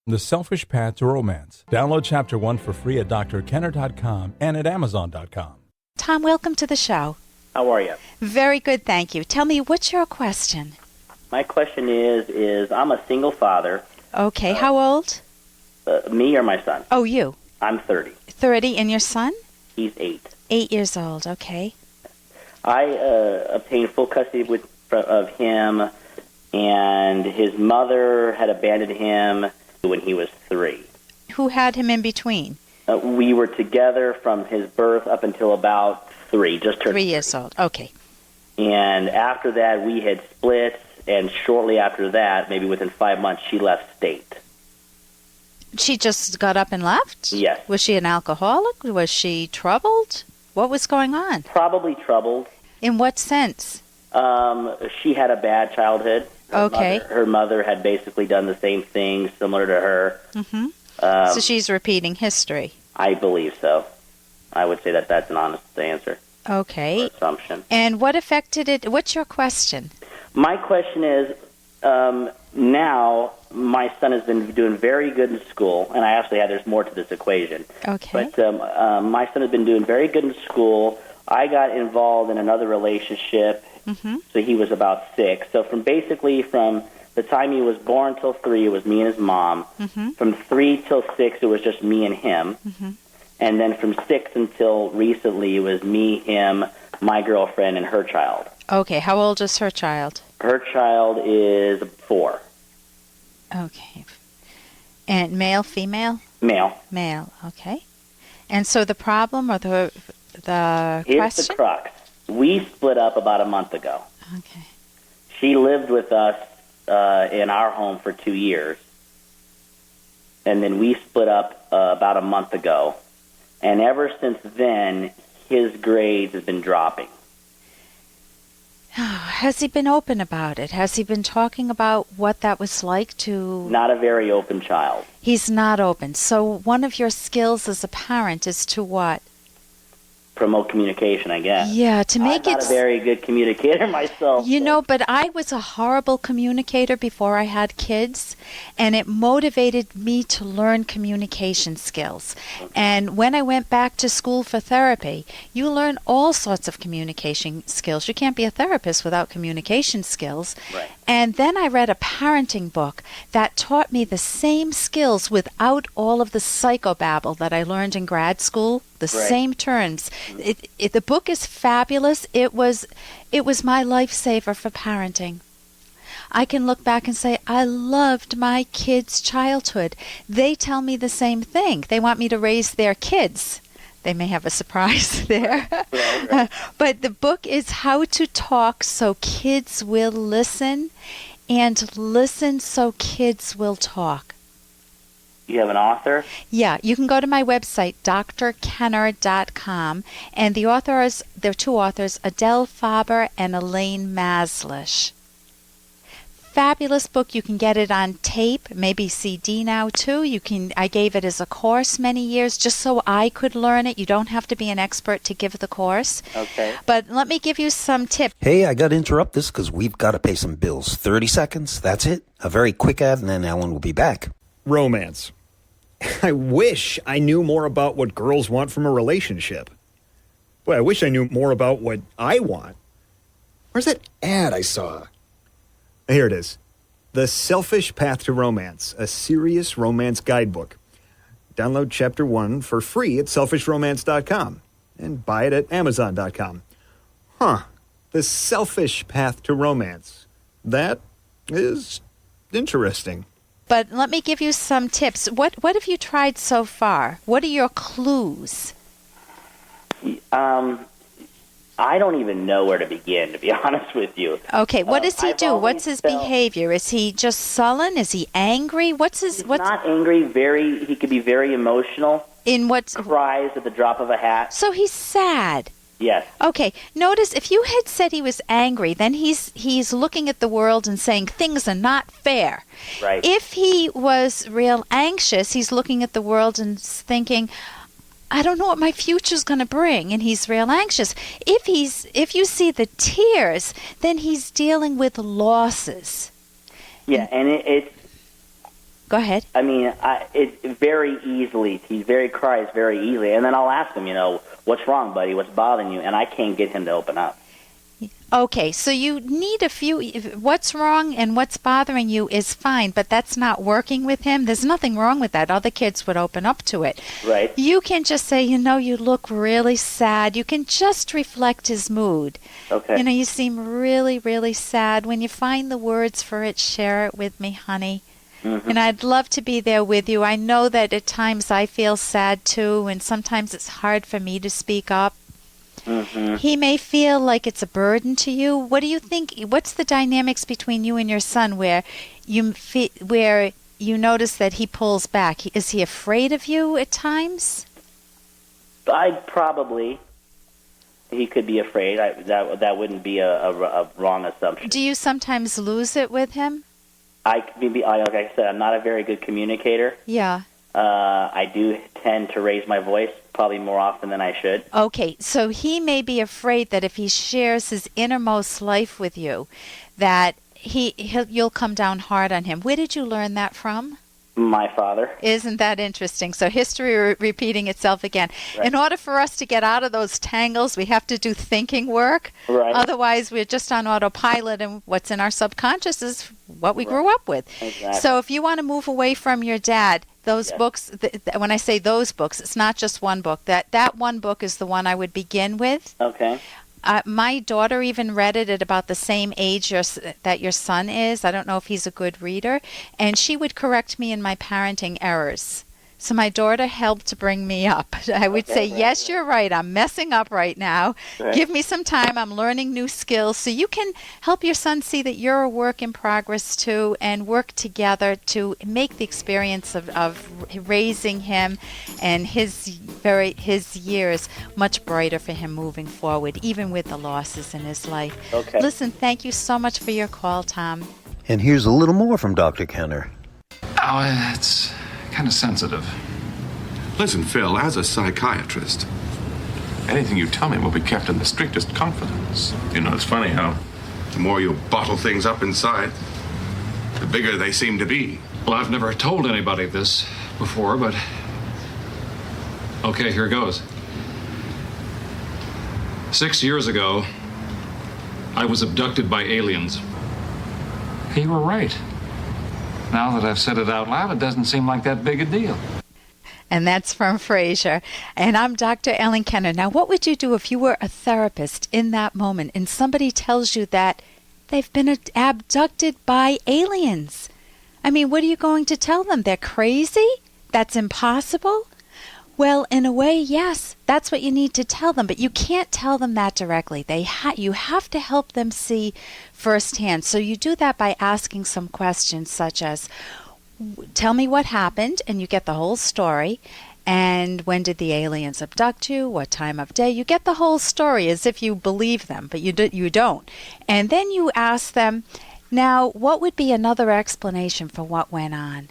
The Selfish Path to Romance. Download Chapter 1 for free at drkenner.com and at amazon.com. Tom, welcome to the show. How are you? Very good, thank you. Tell me, what's your question? My question is I'm a single father. Okay, how old? Me or my son? Oh, you. I'm 30. 30, and your son? He's 8. 8 years old, okay. I obtained full custody of him, and his mother had abandoned him when he was 3. Who had him in between? We were together from his birth up until about 3, just turned 3 years old, okay. And after that, we had split, and shortly after that, maybe within 5 months, she left state. She just got up and left? Yes. Was she an alcoholic? Was she troubled? What was going on? Probably troubled. In what sense? She had a bad childhood. Her mother had basically done the same thing, similar to her. Mm-hmm. So she's repeating history. I believe so. I would say that that's an honest answer. Okay. Or assumption. And what affected it? What's your question? My question is, now my son has been doing very good in school, and there's more to this equation. Okay. But my son has been doing very good in school. I got involved in another relationship, so he was about 6. So from the time he was born till 3, it was me and his mom. From 3 till 6, it was just me and him. And then from 6 until recently, it was me, him, my girlfriend, and her child. Okay. How old is her child? Her child is 4. Okay. And male, female? Male. Male, okay. And so the problem or the Here's question? the crux. We split up about a month ago. Okay. She lived with us in our home for 2 years. And then we split up about a month ago. And ever since then, his grades have been dropping. Has he been open about it? Has he been talking about what that was like to... Not a very open child. He's not open. So one of your skills as a parent is to what? Promote communication, I guess. Yeah, to make I'm not a very good communicator myself. You know, but I was a horrible communicator before I had kids, and it motivated me to learn communication skills. And when I went back to school for therapy, you learn all sorts of communication skills. You can't be a therapist without communication skills. Right. And then I read a parenting book that taught me the same skills without all of the psychobabble that I learned in grad school. The same terms. The book is fabulous. It was my lifesaver for parenting. I can look back and say, I loved my kids' childhood. They tell me the same thing. They want me to raise their kids. They may have a surprise there. Right. But the book is How to Talk So Kids Will Listen, and Listen So Kids Will Talk. You have an author? Yeah, you can go to my website, drkenner.com, and there are 2 authors, Adele Faber and Elaine Maslish. Fabulous book. You can get it on tape, maybe CD now too. I gave it as a course many years just so I could learn it. You don't have to be an expert to give the course. Okay. But let me give you some tips. Hey, I got to interrupt this because we've got to pay some bills. 30 seconds, that's it. A very quick ad, and then Ellen will be back. Romance. I wish I knew more about what girls want from a relationship. Boy, I wish I knew more about what I want. Where's that ad I saw? Here it is. The Selfish Path to Romance, a serious romance guidebook. Download Chapter 1 for free at selfishromance.com and buy it at amazon.com. The Selfish Path to Romance. That is interesting. But let me give you some tips. What have you tried so far? What are your clues? I don't even know where to begin, to be honest with you. Okay, what does he do? What's his behavior? Is he just sullen? Is he angry? He's not angry. He could be very emotional. Cries at the drop of a hat. So he's sad. Yes. Okay. Notice if you had said he was angry, then he's looking at the world and saying things are not fair. Right. If he was real anxious, he's looking at the world and thinking, I don't know what my future's going to bring, and he's real anxious. If you see the tears, then he's dealing with losses. Yeah, and Go ahead. I mean, it very easily. He cries very easily, and then I'll ask him, what's wrong, buddy? What's bothering you? And I can't get him to open up. Okay, so you need what's wrong and what's bothering you is fine, but that's not working with him. There's nothing wrong with that. Other kids would open up to it. Right. You can just say, you look really sad. You can just reflect his mood. Okay. You seem really, really sad. When you find the words for it, share it with me, honey. Mm-hmm. And I'd love to be there with you. I know that at times I feel sad too, and sometimes it's hard for me to speak up. Mm-hmm. He may feel like it's a burden to you. What do you think? What's the dynamics between you and your son where you notice that he pulls back? Is he afraid of you at times? He could be afraid. That wouldn't be a wrong assumption. Do you sometimes lose it with him? Like I said, I'm not a very good communicator. Yeah. I do tend to raise my voice probably more often than I should. Okay, so he may be afraid that if he shares his innermost life with you, that you'll come down hard on him. Where did you learn that from? My father. Isn't that interesting? So history repeating itself again. Right. In order for us to get out of those tangles, we have to do thinking work. Right. Otherwise, we're just on autopilot, and what's in our subconscious is what we grew up with. Exactly. So if you want to move away from your dad, those books, when I say those books, it's not just one book. That one book is the one I would begin with. Okay. My daughter even read it at about the same age that your son is. I don't know if he's a good reader. And she would correct me in my parenting errors. So my daughter helped to bring me up. I would say, yes, you're right. I'm messing up right now. Right. Give me some time. I'm learning new skills. So you can help your son see that you're a work in progress too, and work together to make the experience of raising him and his years much brighter for him moving forward, even with the losses in his life. Okay. Listen, thank you so much for your call, Tom. And here's a little more from Dr. Kenner. Oh, it's kind of sensitive. Listen, Phil, as a psychiatrist, anything you tell me will be kept in the strictest confidence. It's funny how the more you bottle things up inside, the bigger they seem to be. Well, I've never told anybody this before, but okay, here goes. 6 years ago, I was abducted by aliens. You were right. Now that I've said it out loud, it doesn't seem like that big a deal. And that's from Fraser. And I'm Dr. Ellen Kenner. Now, what would you do if you were a therapist in that moment and somebody tells you that they've been abducted by aliens? I mean, what are you going to tell them? They're crazy? That's impossible? Well, in a way, yes, that's what you need to tell them, but you can't tell them that directly. You have to help them see firsthand. So you do that by asking some questions such as, tell me what happened, and you get the whole story. And when did the aliens abduct you? What time of day? You get the whole story as if you believe them, but you don't. And then you ask them, now, what would be another explanation for what went on?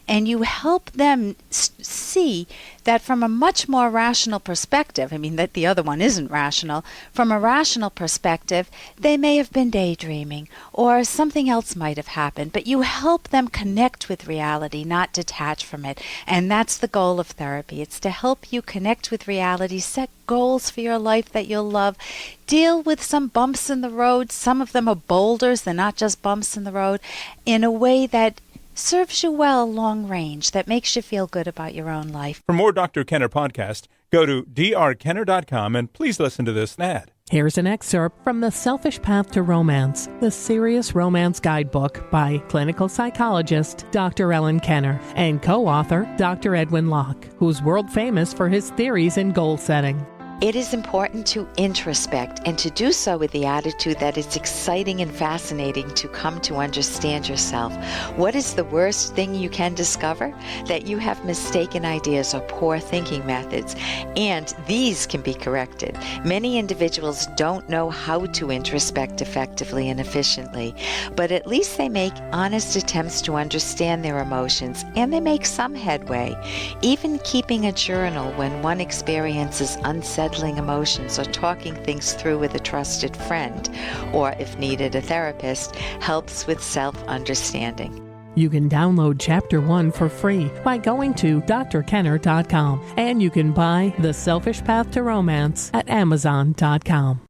And you help them see that from a much more rational perspective, I mean, that the other one isn't rational, from a rational perspective, they may have been daydreaming or something else might have happened, but you help them connect with reality, not detach from it. And that's the goal of therapy. It's to help you connect with reality, set goals for your life that you'll love, deal with some bumps in the road. Some of them are boulders, they're not just bumps in the road, in a way that serves you well long range, that makes you feel good about your own life. For more Dr. Kenner podcast, go to drkenner.com and please listen to this ad. Here's an excerpt from The Selfish Path to Romance, the Serious Romance Guidebook by clinical psychologist Dr. Ellen Kenner and co-author Dr. Edwin Locke, who's world famous for his theories in goal setting. It is important to introspect and to do so with the attitude that it's exciting and fascinating to come to understand yourself. What is the worst thing you can discover? That you have mistaken ideas or poor thinking methods, and these can be corrected. Many individuals don't know how to introspect effectively and efficiently, but at least they make honest attempts to understand their emotions, and they make some headway. Even keeping a journal when one experiences unsettling emotions or talking things through with a trusted friend, or if needed, a therapist, helps with self-understanding. You can download Chapter 1 for free by going to drkenner.com, and you can buy The Selfish Path to Romance at amazon.com.